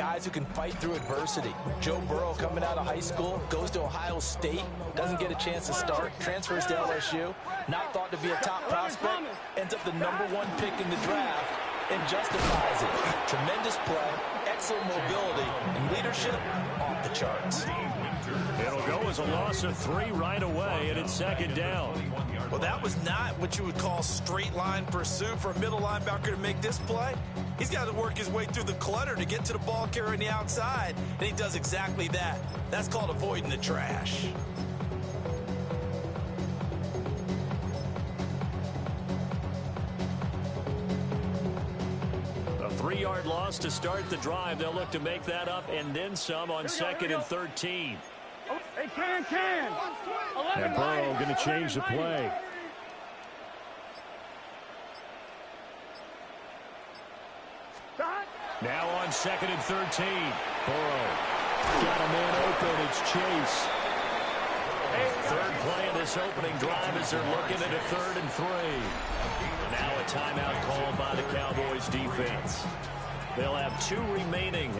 guys who can fight through adversity. Joe Burrow coming out of high school, goes to Ohio State, doesn't get a chance to start, transfers to LSU, not thought to be a top prospect, ends up the #1 pick in the draft, and justifies it. Tremendous play, excellent mobility, and leadership off the charts. It'll go as a loss of 3 right away, and it's second down. Well, that was not what you would call straight line pursuit for a middle linebacker to make this play. He's got to work his way through the clutter to get to the ball carrier on the outside, and he does exactly that. That's called avoiding the trash. A 3-yard loss to start the drive. They'll look to make that up and then some on second and 13. They can. And Burrow going to change the play. Now on second and 13. Burrow got a man open. It's Chase. Third play of this opening drive as they're looking at a 3rd and 3. Now a timeout called by the Cowboys defense. They'll have 2 remaining.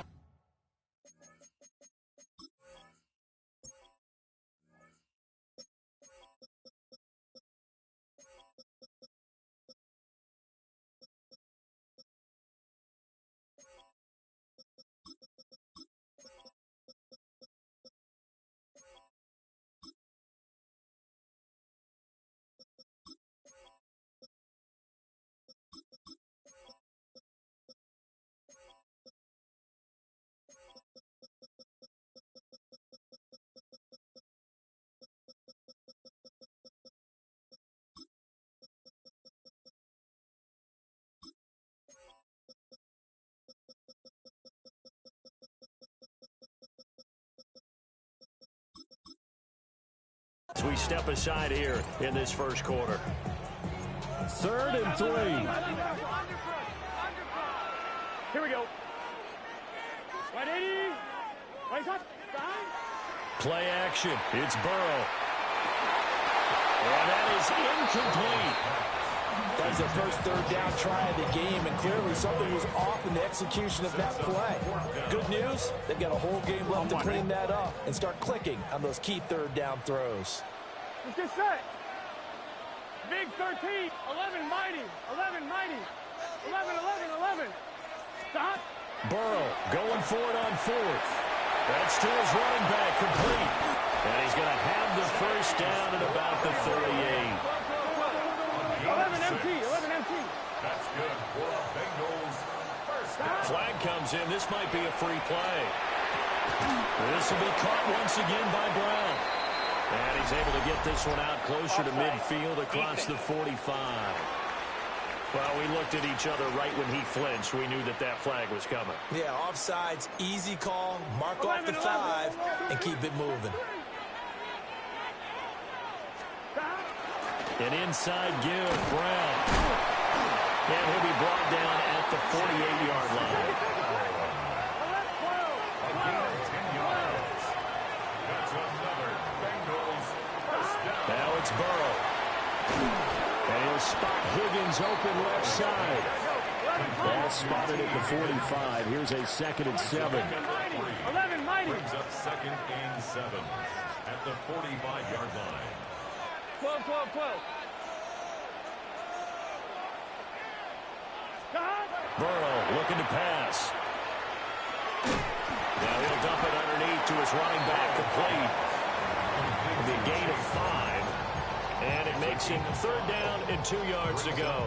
As we step aside here in this first quarter. 3rd and 3. Here we go. 180. Play action. It's Burrow. And that is incomplete. That was their first 3rd down try of the game, and clearly something was off in the execution of that play. Good news, they've got a whole game left to clean that up and start clicking on those key 3rd down throws. Let's get set. Big 13. 11 mighty. 11 mighty. 11. Stop. Burrow going for it on 4th. That's to his running back, complete. And he's going to have the first down at about the 38. 11 empty. That's good for the Bengals. First down. Flag comes in. This might be a free play. This will be caught once again by Brown. And he's able to get this one out closer to midfield across the 45. Well, we looked at each other right when he flinched. We knew that that flag was coming. Yeah, offsides, easy call, mark off the 5, and keep it moving. An inside give, Brown. And he'll be brought down at the 48-yard line. Now it's Burrow. And he'll spot Higgins open left side. Ball spotted at the 45. Here's a 2nd and 7. 11 mighty. Brings up 2nd and 7 at the 45-yard line. 12. Burrow looking to pass. Now he'll dump it underneath to his running back, complete. The gain of 5. And it makes him 3rd down and 2 yards to go.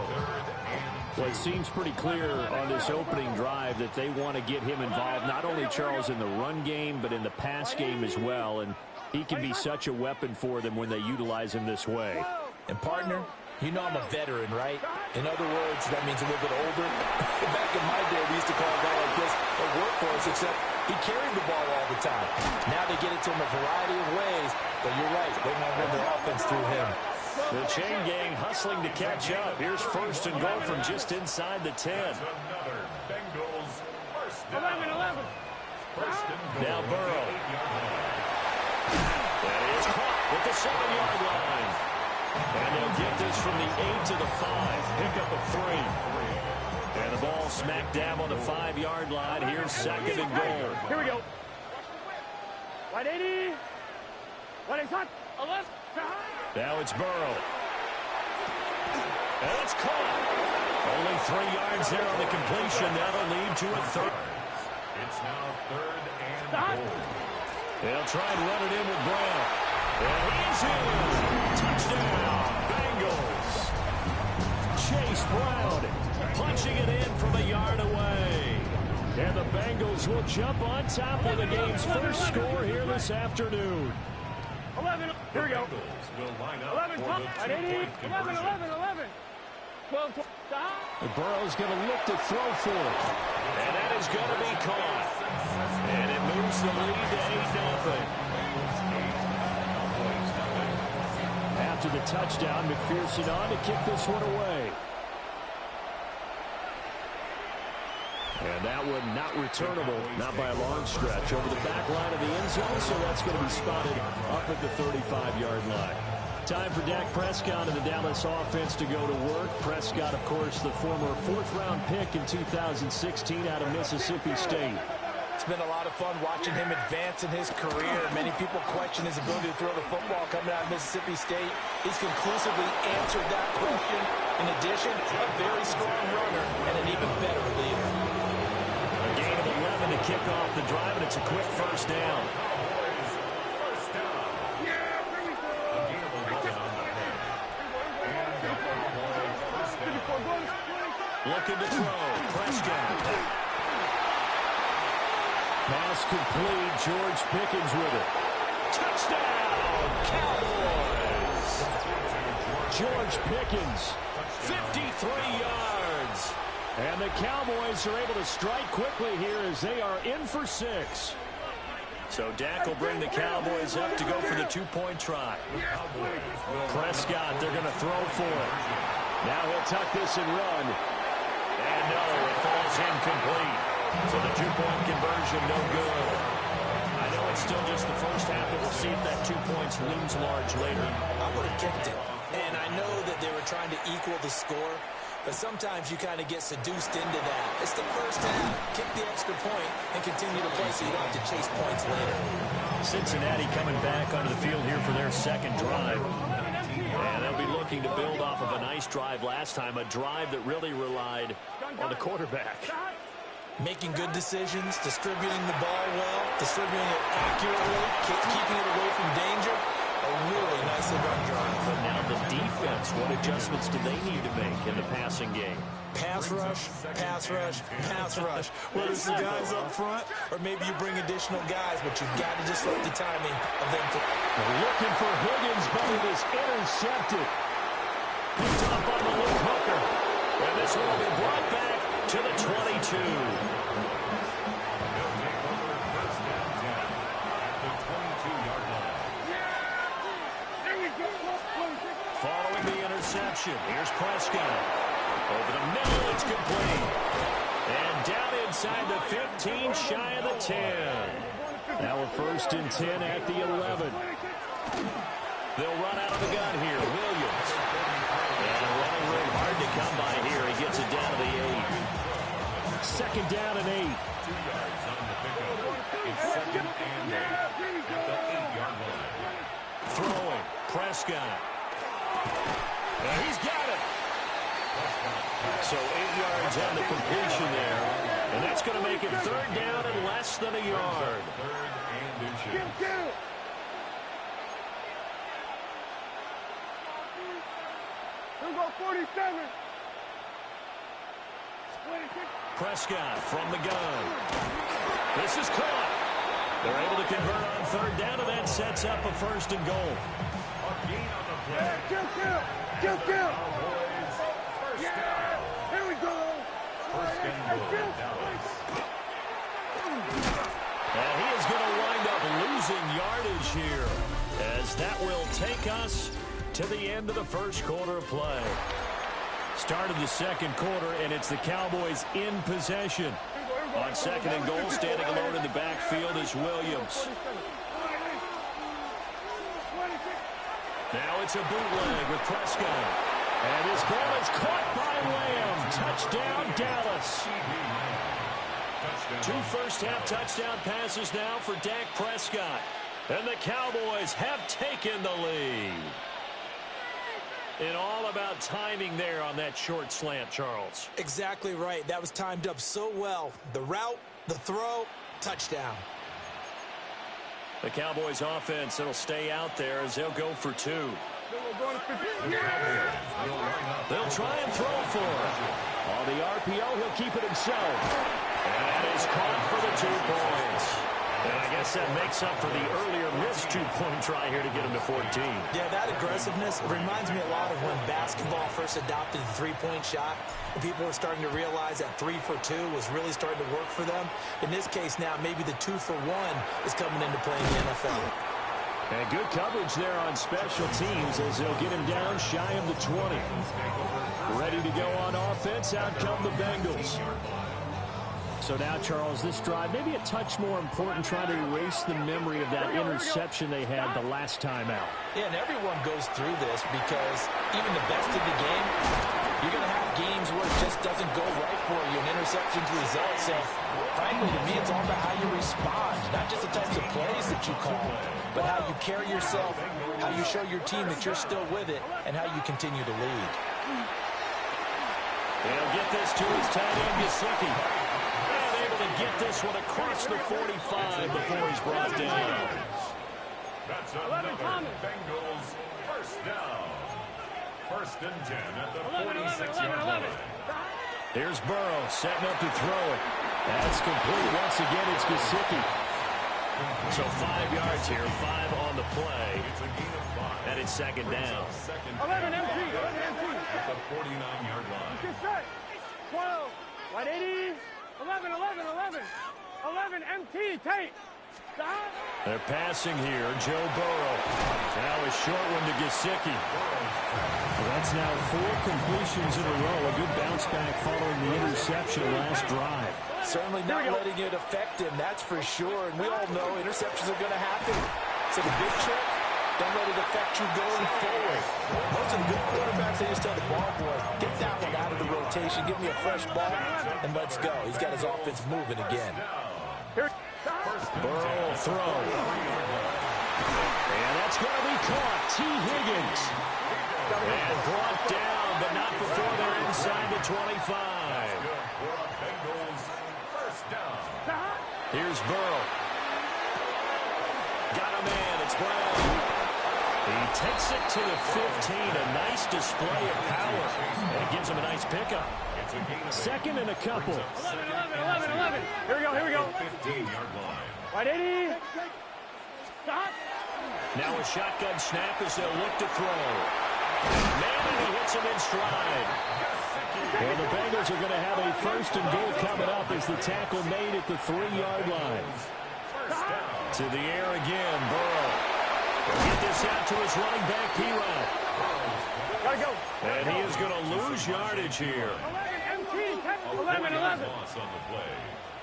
Well, it seems pretty clear on this opening drive that they want to get him involved, not only, Charles, in the run game, but in the pass game as well. And he can be such a weapon for them when they utilize him this way. And, partner, you know I'm a veteran, right? In other words, that means a little bit older. Back in my day, we used to call a guy like this a workhorse, except he carried the ball all the time. Now they get it to him a variety of ways, but you're right. They want to run their offense through him. The chain gang hustling to catch up. Here's 1st and goal from just inside the 10. Another Bengals first down. 11. Now Burrow. That is caught at the 7-yard line. And they'll get this from the 8 to the 5. Pick up a 3. And the ball smack dab on the 5-yard line. Here's second and goal. Here we go. 180. 180. 11. Now it's Burrow. And it's caught. Only 3 yards there on the completion. That'll lead to a third. It's now third and goal. They'll try and run it in with Brown. And he's in. Touchdown, Bengals. Chase Brown punching it in from a yard away. And the Bengals will jump on top of the game's first score here this afternoon. 11. Here we go. Will line up 11. for the 180. 11. 11. 11. 12. Burrow's going to look to throw for it. And that is going to be caught. And it moves the lead to 8-0. After the touchdown, McPherson on to kick this one away. And that one not returnable, not by a long stretch, over the back line of the end zone, so that's going to be spotted up at the 35-yard line. Time for Dak Prescott and the Dallas offense to go to work. Prescott, of course, the former 4th-round pick in 2016 out of Mississippi State. It's been a lot of fun watching him advance in his career. Many people question his ability to throw the football coming out of Mississippi State. He's conclusively answered that question. In addition, a very strong runner and an even better leader. A gain of 11 to kick off the drive, and it's a quick first down. Looking to throw. Prescott. Pass complete. George Pickens with it. Touchdown, Cowboys. George Pickens, 53 yards. And the Cowboys are able to strike quickly here as they are in for 6. So Dak will bring the Cowboys up to go for the 2-point try. Prescott, they're going to throw for it. Now he'll tuck this and run. And no, it falls incomplete. So the 2-point conversion, no good. I know it's still just the first half, but we'll see if that 2 points looms large later. I would have kicked it. And I know that they were trying to equal the score, but sometimes you kind of get seduced into that. It's the first half. Kick the extra point and continue to play so you don't have to chase points later. Cincinnati coming back onto the field here for their second drive. And they'll be looking to build off of a nice drive last time, a drive that really relied on the quarterback. Making good decisions, distributing the ball well, distributing it accurately, keeping it away from danger. A really nicely run drive. But now the defense, what adjustments do they need to make in the passing game? Pass rush, pass rush, pass rush. Whether it's the guys up front or maybe you bring additional guys, but you've got to disrupt the timing of them. Looking for Higgins, but it is intercepted. Picked up on the loop hooker. And this one will be brought back to the 22. Following the interception, here's Prescott. Over the middle, it's complete. And down inside the 15, shy of the 10. Now a 1st and 10 at the 11. They'll run out of the gun here. Williams. And running room hard to come by here. He gets it down to the 8. 2nd down and 8. 2 yards on the pickup. It's 2nd and 8 at the 8-yard line. Throwing. Prescott. And he's got it. So 8 yards on the completion there. And that's going to make it 3rd down and less than a yard. 3rd and inches. Here we go, 47. 26. Prescott from the gun. This is caught. They're able to convert on 3rd down, and that sets up a 1st and goal. A gain on the play. Kill. Cowboys, first down. Here we go. 1st and goal, Dallas. And he is going to wind up losing yardage here, as that will take us to the end of the 1st quarter of play. Start of the 2nd quarter, and it's the Cowboys in possession. On 2nd and goal, standing alone in the backfield is Williams. Now it's a bootleg with Prescott. And this ball is caught by Lamb. Touchdown, Dallas. Two first-half touchdown passes now for Dak Prescott. And the Cowboys have taken the lead. And all about timing there on that short slant, Charles. Exactly right. That was timed up so well. The route, the throw, touchdown. The Cowboys offense, it'll stay out there as they'll go for two. They'll try and throw for it. On the RPO, he'll keep it himself. And that is caught for the 2 points. And I guess that makes up for the earlier missed 2-point try here to get him to 14. Yeah, that aggressiveness reminds me a lot of when basketball first adopted the three-point shot. And people were starting to realize that 3 for 2 was really starting to work for them. In this case now, maybe the 2 for 1 is coming into play in the NFL. And good coverage there on special teams as they'll get him down shy of the 20. Ready to go on offense. Out come the Bengals. So now, Charles, this drive maybe a touch more important, trying to erase the memory of that interception they had the last time out. Yeah, and everyone goes through this because even the best in the game, you're going to have games where it just doesn't go right for you, and interceptions result. So, frankly, to me, it's all about how you respond, not just the types of plays that you call, but how you carry yourself, how you show your team that you're still with it, and how you continue to lead. They'll get this to his tight end, Gesicki. To get this one across the 45 before he's brought down. That's another Bengals first down. First and 10 at the 46-yard line. Here's Burrow setting up to throw it. That's complete. Once again, it's Gesicki. So 5 yards here, 5 on the play. It's a gain of 5. And it's second down. 11 empty, 11 empty. At the 49-yard line. Get set. 12. 180. 11, 11, 11. 11 MT, tape. Stop. They're passing here. Joe Burrow. Now a short one to Gesicki. Well, that's now 4 completions in a row. A good bounce back following the interception last drive. Certainly not letting it affect him, that's for sure. And we all know interceptions are going to happen. So the big trick, don't let it affect you going forward. Most of the good quarterbacks, they just tell the ball boy, get that one out of the rotation, give me a fresh ball, and let's go. He's got his offense moving again. Burrow will throw. And that's going to be caught. T. Higgins. And brought down, but not before they're inside the 25. Here's Burrow. Got a man. It's Brown. He takes it to the 15. A nice display of power. And it gives him a nice pickup. Second and a couple. 11, 11, 11, 11. Here we go, here we go. 15-yard line. 180. Stop. Now a shotgun snap as they'll look to throw. Man, and he hits him in stride. Well, the Bengals are going to have a first and goal coming up as the tackle made at the 3-yard line. To the air again, Burrow. He'll get this out to his running back, P-Rod. Gotta go. And he is going to lose yardage here. 11 MT, 11, 11. Loss on the play.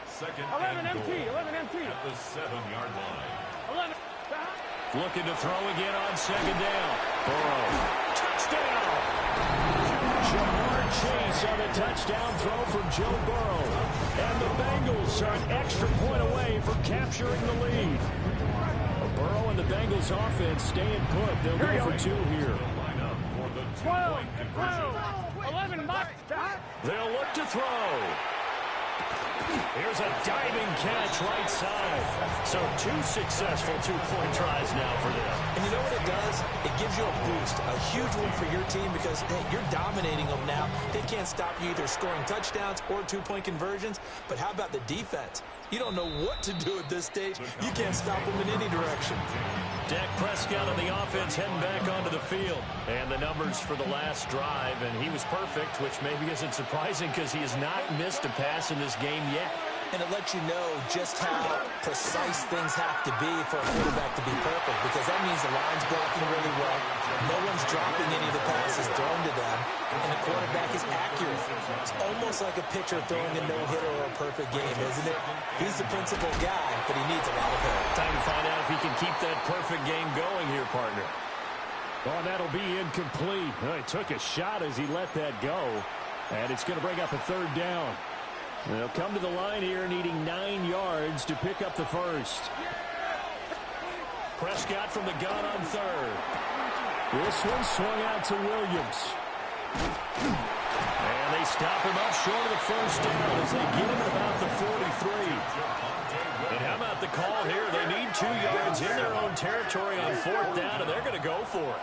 Second 11 and MT, goal 11 MT. at the 7-yard line. 11. Stop. Looking to throw again on second down. Burrow. Touchdown! Jamar Chase on a touchdown throw from Joe Burrow. And the Bengals are an extra point away from capturing the lead. Burrow and the Bengals offense staying put. They'll go for 2 here. 12, 12, 11, Mike. Stop. They'll look to throw. Here's a diving catch right side. So 2 successful 2-point tries now for them. And you know what it does? It gives you a boost, a huge one for your team because, hey, you're dominating them now. They can't stop you either scoring touchdowns or 2-point conversions. But how about the defense? You don't know what to do at this stage. You can't stop them in any direction. Dak Prescott on the offense heading back onto the field. And the numbers for the last drive, and he was perfect, which maybe isn't surprising because he has not missed a pass in this game yet. And it lets you know just how precise things have to be for a quarterback to be perfect because that means the line's blocking really well. No one's dropping any of the passes thrown to them, and the quarterback is accurate. It's almost like a pitcher throwing a no-hitter or a perfect game, isn't it? He's the principal guy, but he needs a lot of help. Time to find out if he can keep that perfect game going here, partner. Oh, and that'll be incomplete. He took a shot as he let that go. And it's going to bring up a third down. They'll come to the line here needing 9 yards to pick up the first. Prescott from the gun on third. This one swung out to Williams. And they stop him up short of the first down as they get him at about the 43. And how about the call here? They need 2 yards in their own territory on fourth down, and they're going to go for it.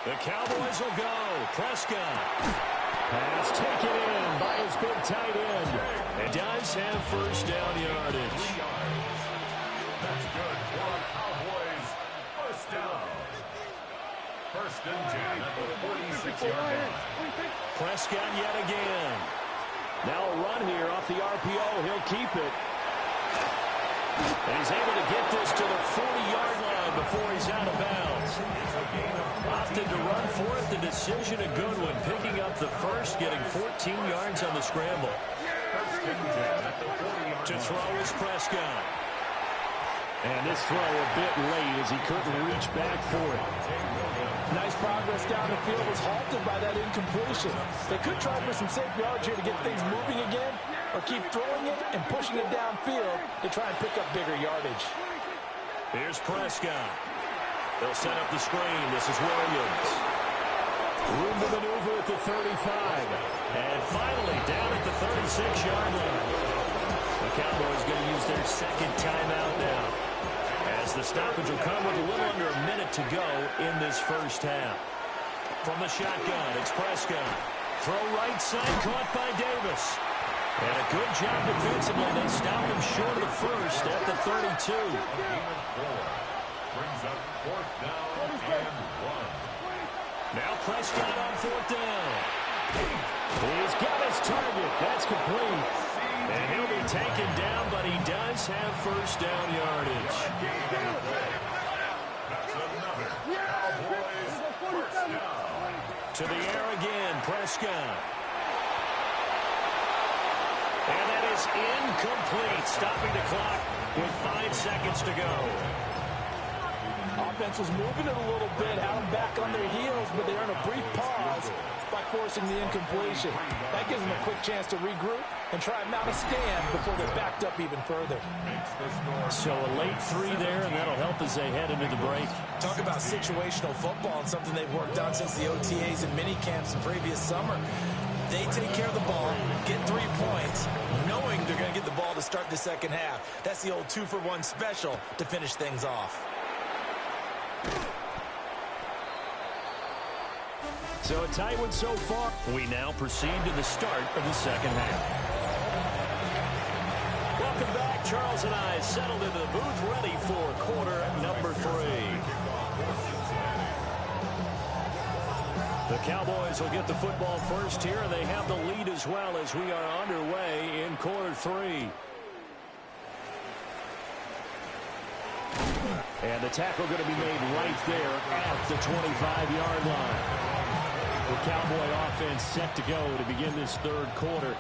The Cowboys will go. Prescott. Pass taken in by his big tight end. And does have first down yardage. That's good for the Cowboys. First down. First and 10 at the 46-yard line. Prescott yet again. Now a run here off the RPO. He'll keep it. And he's able to get this to the 40-yard line before he's out of bounds. Opted to run for it. The decision a good one. Picking up the first, getting 14 yards on the scramble. To throw is Prescott. And this throw a bit late as he couldn't reach back for it. Nice progress down the field was halted by that incompletion. They could try for some safe yards here to get things moving again, or keep throwing it and pushing it downfield to try and pick up bigger yardage. Here's Prescott. They'll set up the screen. This is Williams. Room to maneuver at the 35. And finally down at the 36-yard line. The Cowboys going to use their second timeout now, as the stoppage will come with a little under a minute to go in this first half. From the shotgun, it's Prescott. Throw right side, caught by Davis. And a good job defensively. They stop him short of the first at the 32. Brings up fourth down and 1. Now Prescott on fourth down. He's got his target. That's complete. And he'll be taken down, but he does have first down yardage. That's another Cowboys first down. To the air again, Prescott. And that is incomplete, stopping the clock with 5 seconds to go. Offense was moving it a little bit, had them back on their heels, but they earned a brief pause by forcing the incompletion. That gives them a quick chance to regroup and try and mount a stand before they're backed up even further. So a late 3 there, and that'll help as they head into the break. Talk about situational football and something they've worked on since the OTAs and mini camps the previous summer. They take care of the ball, get 3 points, knowing they're going to get the ball to start the second half. That's the old 2-for-1 special to finish things off. So a tight one so far. We now proceed to the start of the second half. Welcome back. Charles and I settled into the booth, ready for quarter number 3. The Cowboys will get the football first here, and they have the lead as well as we are underway in quarter 3. And the tackle going to be made right there at the 25-yard line. The Cowboy offense set to go to begin this third quarter.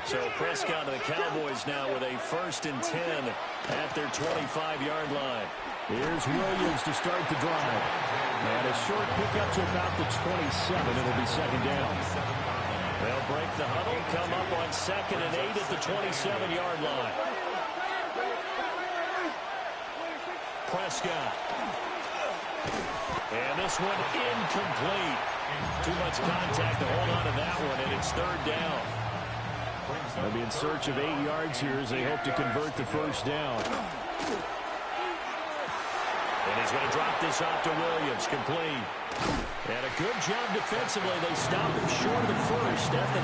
So Prescott and the Cowboys now with a 1st and 10 at their 25-yard line. Here's Williams to start the drive. And a short pickup to about the 27. It'll be second down. They'll break the huddle, come up on 2nd and 8 at the 27-yard line. Prescott. And this one incomplete. Too much contact to hold on to that one, and it's 3rd down. They'll be in search of 8 yards here as they hope to convert the first down. And he's going to drop this off to Williams, complete. And a good job defensively. They stop him short of the first at the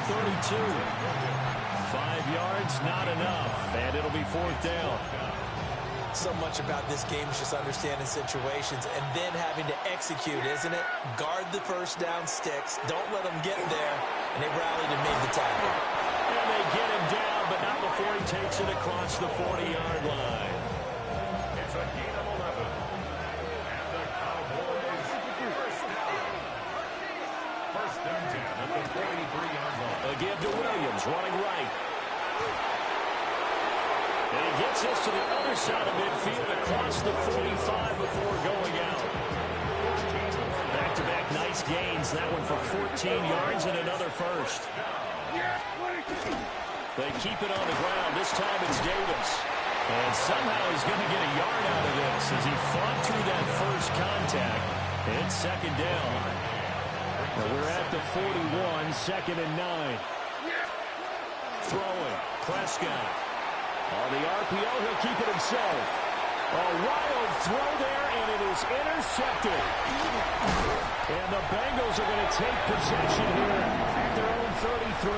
32. 5 yards, not enough, and it'll be 4th down. So much about this game is just understanding situations and then having to execute, isn't it? Guard the first down sticks. Don't let them get there. And they rallied and made the tackle. And they get him down, but not before he takes it across the 40-yard line. It's a gain of 11. And the Cowboys first down. 1st and 10 at the 43-yard line. A give to Williams, running right. And he gets gets this to the other side of midfield across the 45 before going out. Back-to-back nice gains. That one for 14 yards and another first. They keep it on the ground. This time it's Davis. And somehow he's going to get a yard out of this as he fought through that first contact. It's second down. Now we're at the 41, 2nd and 9. Throwing. Prescott. On the RPO, he'll keep it himself. A wild throw there, and it is intercepted. And the Bengals are going to take possession here at their own 33.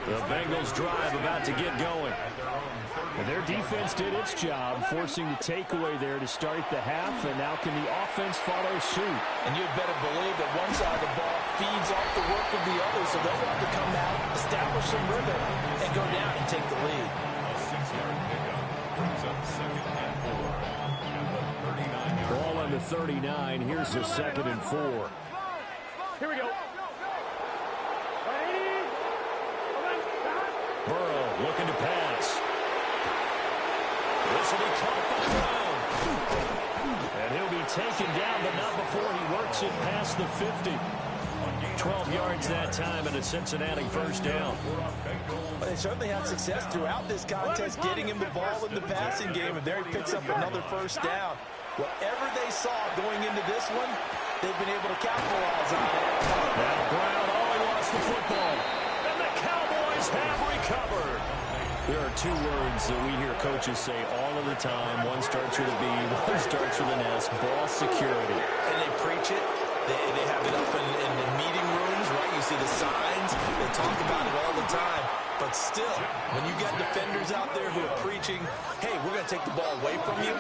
The Bengals drive about to get going. And their defense did its job, forcing the takeaway there to start the half, and now can the offense follow suit? And you'd better believe that one side of the ball feeds off the work of the other, so they'll have to come out, establish some rhythm, and go down and take the lead. A 6-yard pickup brings up 2nd and 4. Ball on the 39. Here's the 2nd and 4. Here we go. Burrow looking to pass. This will be caught by Brown. And he'll be taken down, but not before he works it past the 50. 12 yards that time and a Cincinnati first down. Well, they certainly had success throughout this contest getting him the ball in the passing game, and there he picks up another first down. Whatever they saw going into this one, they've been able to capitalize on it. Now Brown only wants the football. And the Cowboys have recovered. There are two words that we hear coaches say all of the time. One starts with a B, one starts with an S. Ball security. And they preach it. They have it up in the meeting rooms, right? You see the signs. They talk about it all the time. But still, when you got defenders out there who are preaching, hey, we're going to take the ball away from you,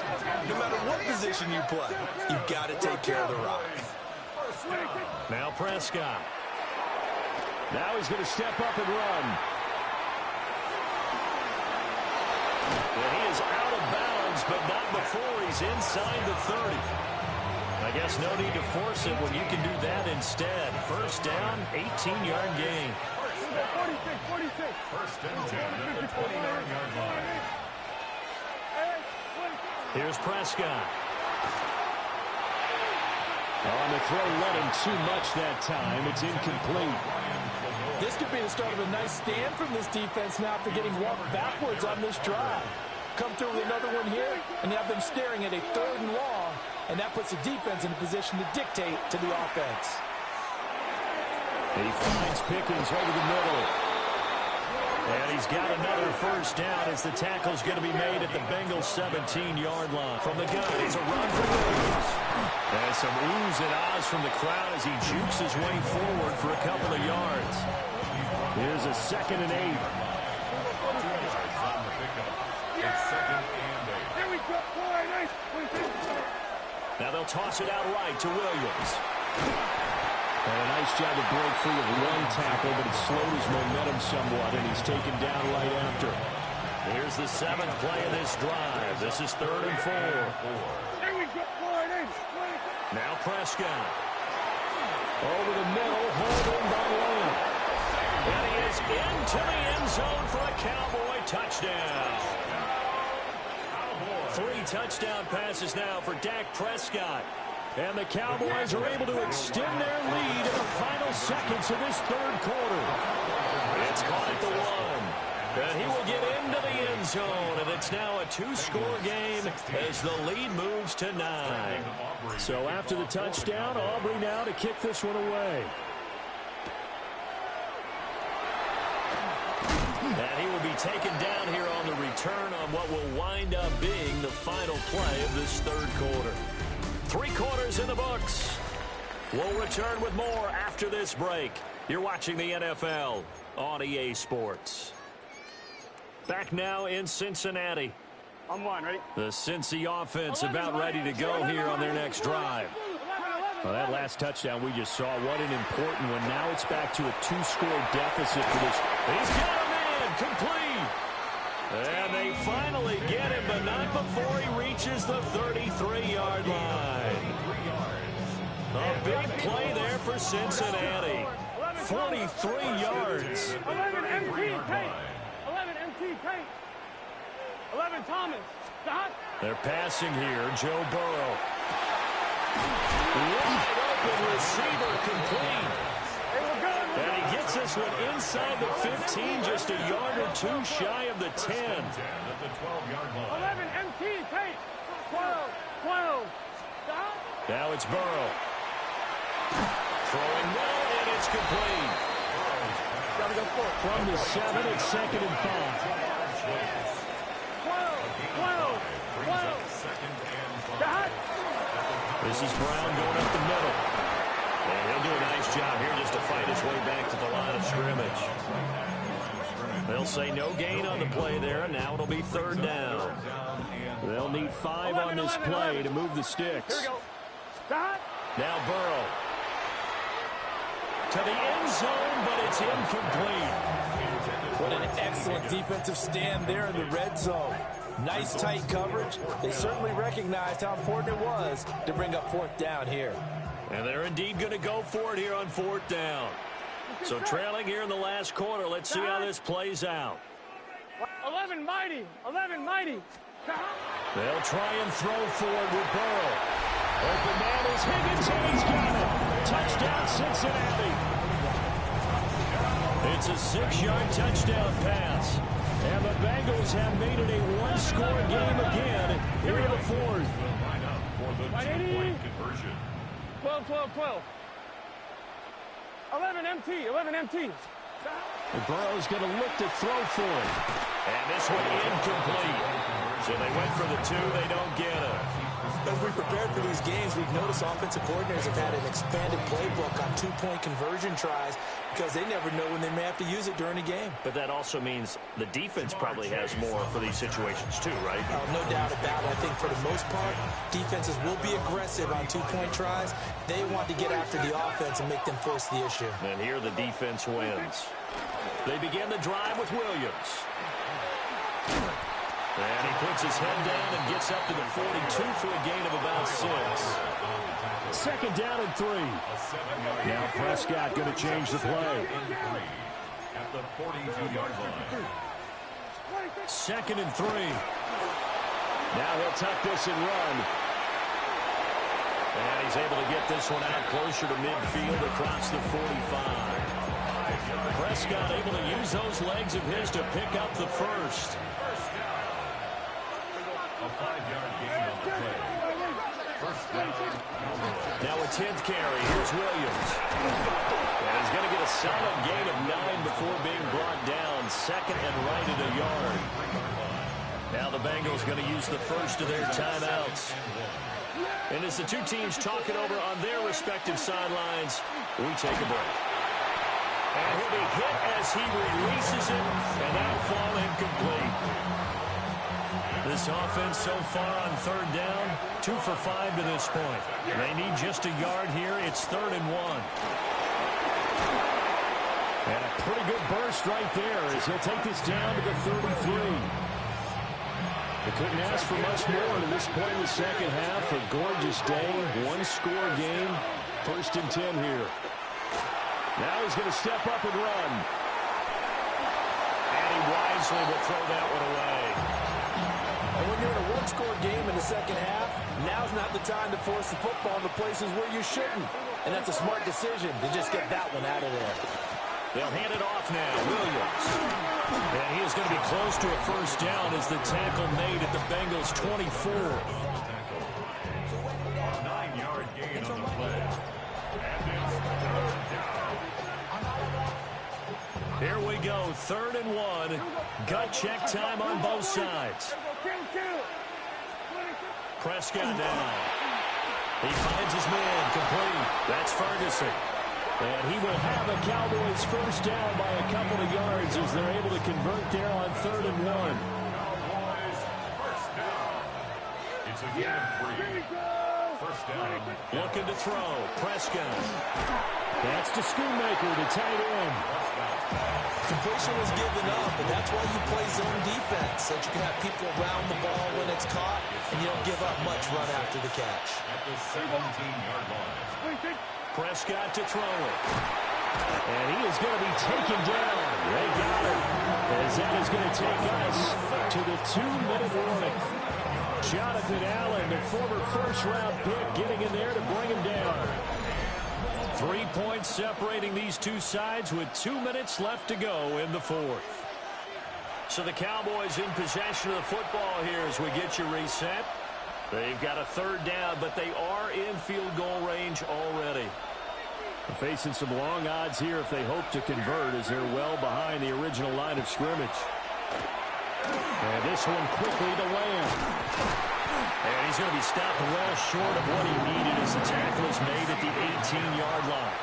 no matter what position you play, you've got to take care of the rock. Now Prescott. Now he's going to step up and run. And he is out of bounds, but not before he's inside the 30. I guess no need to force it when you can do that instead. First down, 18-yard gain. 46. First and 10 at the 29-yard line. Here's Prescott. On the throw, let him too much that time. It's incomplete. This could be the start of a nice stand from this defense now after getting walked backwards on this drive. Come through with another one here, and you have them staring at a 3rd and long, and that puts the defense in a position to dictate to the offense. He finds Pickens over the middle. And he's got another first down as the tackle's going to be made at the Bengals' 17-yard line. From the gun, it's a run for Williams. And some oohs and ahs from the crowd as he jukes his way forward for a couple of yards. Here's a 2nd and 8. 2 yards on the pickup. It's 2nd and 8. Here we go. Now they'll toss it out right to Williams. And a nice job to break free of one tackle, but it slowed his momentum somewhat, and he's taken down right after. Here's the 7th play of this drive. This is 3rd and 4. Here we go. Now Prescott. Over the middle, hauled in by Lamb. And he is into the end zone for a Cowboy touchdown. 3 touchdown passes now for Dak Prescott. And the Cowboys are able to extend their lead in the final seconds of this 3rd quarter. It's caught at the 1. And he will get into the end zone. And it's now a 2-score game as the lead moves to 9. So after the touchdown, Aubrey now to kick this one away. And he will be taken down here on the return on what will wind up being the final play of this 3rd quarter. 3 quarters in the books. We'll return with more after this break. You're watching the NFL on EA Sports. Back now in Cincinnati. I'm one, ready? The Cincy offense about ready to go here on their next drive. Well, that last touchdown we just saw, what an important one. Now it's back to a 2-score deficit for this. He's got a man, complete. And they finally get him, but not before he reaches the 33-yard line. A big play there for Cincinnati. 43 yards. 11 MT Tate. 11 MT Tate. 11 Thomas. Stop. They're passing here. Joe Burrow. Wide open receiver complete. And he gets this one inside the 15, just a yard or two shy of the 10. 11 MT Tate. 12. Stop. Now it's Burrow. Throwing well, and it's complete. From the 7, it's 2nd and 5. 12. Stop. This is Brown going up the middle. And he'll do a nice job here just to fight his way back to the line of scrimmage. They'll say no gain on the play there, and now it'll be 3rd down. They'll need 5 on this play to move the sticks. Here we go. Stop. Now Burrow. To the end zone, but it's incomplete. What an excellent defensive stand there in the red zone. Nice tight coverage. They certainly recognized how important it was to bring up 4th down here. And they're indeed going to go for it here on 4th down. So trailing here in the last quarter. Let's see how this plays out. 11 mighty. Stop. They'll try and throw forward with Burrow. Open man is Higgins, and he's got it. Touchdown, Cincinnati. It's a 6-yard touchdown pass. And the Bengals have made it a one-score game again here in the 4th. 12. 11 MT. Burrow's going to look to throw for it. And this one incomplete. So they went for the 2. They don't get it. As we prepared for these games, we've noticed offensive coordinators have had an expanded playbook on 2-point conversion tries because they never know when they may have to use it during a game. But that also means the defense probably has more for these situations too, right? No doubt about it. I think for the most part, defenses will be aggressive on 2-point tries. They want to get after the offense and make them force the issue. And here the defense wins. They begin the drive with Williams. And he puts his head down and gets up to the 42 for a gain of about 6. 2nd down and 3. Now Prescott going to change the play. At the 42-yard line. 2nd and 3. Now he'll tuck this and run. And he's able to get this one out closer to midfield across the 45. Prescott able to use those legs of his to pick up the 1st. A 5-yard gain on the play. 1st down. Now a 10th carry. Here's Williams. And he's going to get a solid gain of 9 before being brought down. 2nd and right at a yard. Now the Bengals going to use the first of their timeouts. And as the two teams talk it over on their respective sidelines, we take a break. And he'll be hit as he releases it, and that'll fall incomplete. This offense so far on 3rd down, 2 for 5 to this point. They need just a yard here. It's 3rd and 1. And a pretty good burst right there as he'll take this down to the 33. They couldn't ask for much more to this point in the 2nd half. A gorgeous day, 1-score game. 1st and 10 here. Now he's going to step up and run. And he wisely will throw that one away. And when you're in a 1-score game in the 2nd half, now's not the time to force the football in the places where you shouldn't. And that's a smart decision to just get that one out of there. They'll hand it off now. Williams. And he is going to be close to a 1st down as the tackle made at the Bengals' 24. 9-yard gain on the play. And it's 3rd down. Here we go, 3rd and 1. Gut check time on both sides. Prescott down. He finds his man complete. That's Ferguson. And he will have a Cowboys 1st down by a couple of yards as they're able to convert there on 3rd and 1. Cowboys 1st down. It's a gain of 3. 1st down. Looking to throw. Prescott. That's to Schoonmaker, the tight end. Completion was given up, and that's why you play zone defense, so that you can have people around the ball when it's caught, and you don't give up much run after the catch. At the 17-yard line. Prescott to throw it. And he is going to be taken down. They got him. As that is going to take us to the 2-minute warning. Jonathan Allen, the former first-round pick, getting in there to bring him down. 3 points separating these two sides with 2 minutes left to go in the fourth. So the Cowboys in possession of the football here as we get you reset. They've got a third down, but they are in field goal range already. Facing some long odds here if they hope to convert as they're well behind the original line of scrimmage. And this one quickly to Lamb. And he's going to be stopped well short of what he needed as the tackle is made at the 18-yard line.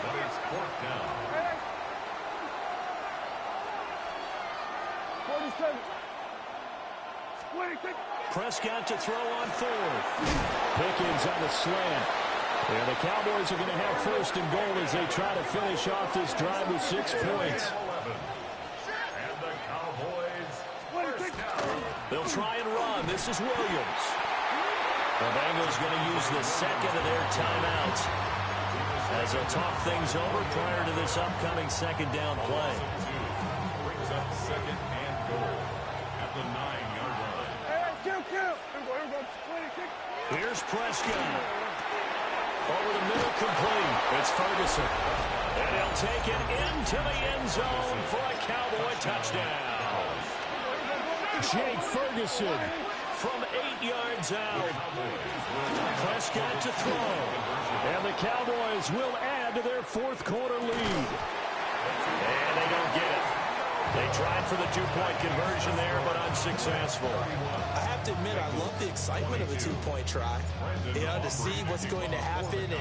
But it's fourth down. Prescott to throw on fourth. Pickens on the slant. And the Cowboys are going to have first and goal as they try to finish off this drive with 6 points. And the Cowboys first down. They'll try and run. This is Williams. The Bengals going to use the second of their timeouts as they'll talk things over prior to this upcoming second down play. Brings up second and goal at the 9-yard line. Here's Prescott. Over the middle, complete. It's Ferguson. And he'll take it into the end zone for a Cowboy touchdown. Jake Ferguson from 8 yards out. Prescott to throw. And the Cowboys will add to their fourth quarter lead. And they don't get it. They tried for the two-point conversion there, but unsuccessful. I have to admit, I love the excitement of a two-point try. You know, to see what's going to happen,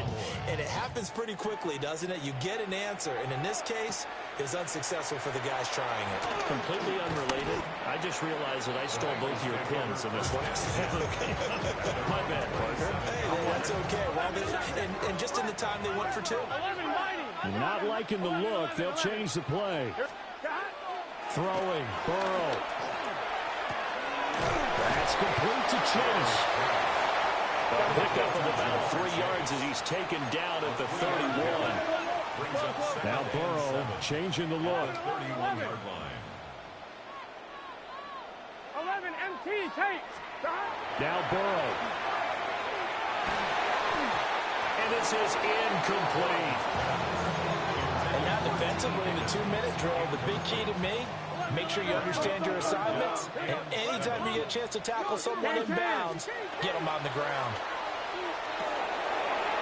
and it happens pretty quickly, doesn't it? You get an answer, and in this case, it's unsuccessful for the guys trying it. Completely unrelated. I just realized that I stole both your pins in this last game. My bad, Parker. Hey, well, that's okay. Well, and just in the time they went for two. Not liking the look. They'll change the play. Throwing. Burrow. That's complete to Chase. A pickup of about 3 yards as he's taken down at the 31. Now Burrow changing the look. 31-yard line. 11 MT, take. Now Burrow. And this is incomplete. And now defensively in the 2-minute drill, the big key to me, make sure you understand your assignments, and anytime you get a chance to tackle someone in bounds, get them on the ground.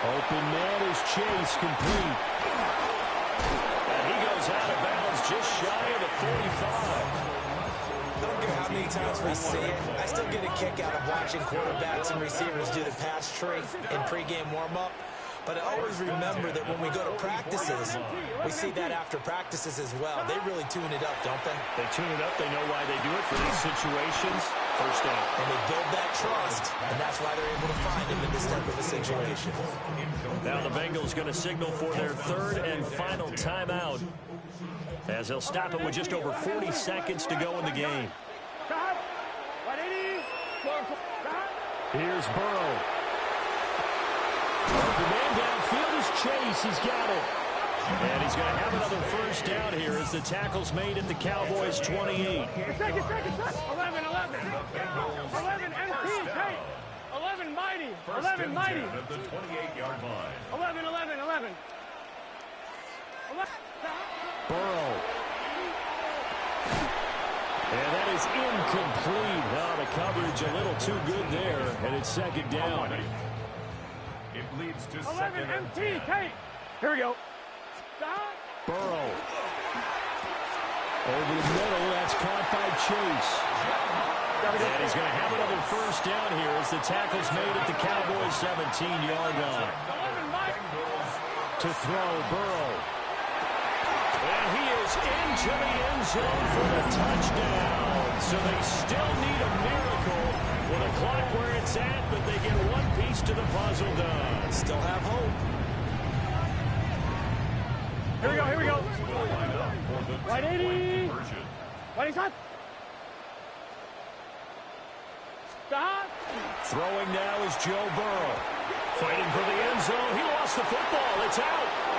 Open man is Chase, complete. And he goes out of bounds just shy of the 45. I don't care how many times we see it, I still get a kick out of watching quarterbacks and receivers do the pass tree in pregame warm-up. But I always remember that when we go to practices, we see that after practices as well. They really tune it up, don't they? They tune it up. They know why they do it for these situations. First down. And they build that trust, and that's why they're able to find him in this type of a situation. Now the Bengals going to signal for their third and final timeout as they'll stop him with just over 40 seconds to go in the game. Here's Burrow. The man downfield is Chase. He's got it. And he's going to have another first down here as the tackle's made at the Cowboys' 28. 11, 11 MT, take. 11 mighty. 11 mighty. At the 28-yard line. 11. Burrow. And that is incomplete. Oh, the coverage a little too good there. And it's second down. It leads to 11 second and MT, 10. take. Here we go. Stop. Burrow. Over the middle, that's caught by Chase. And he's going to have another first down here as the tackle's made at the Cowboys' 17-yard line. To throw, Burrow. And he is into the end zone for the touchdown. So they still need a miracle with a clock where it's at, but they get one piece to the puzzle done. Still have hope. Here we go. Right 80. Right shot. Stop. Throwing now is Joe Burrow. Fighting for the end zone. He lost the football. It's out.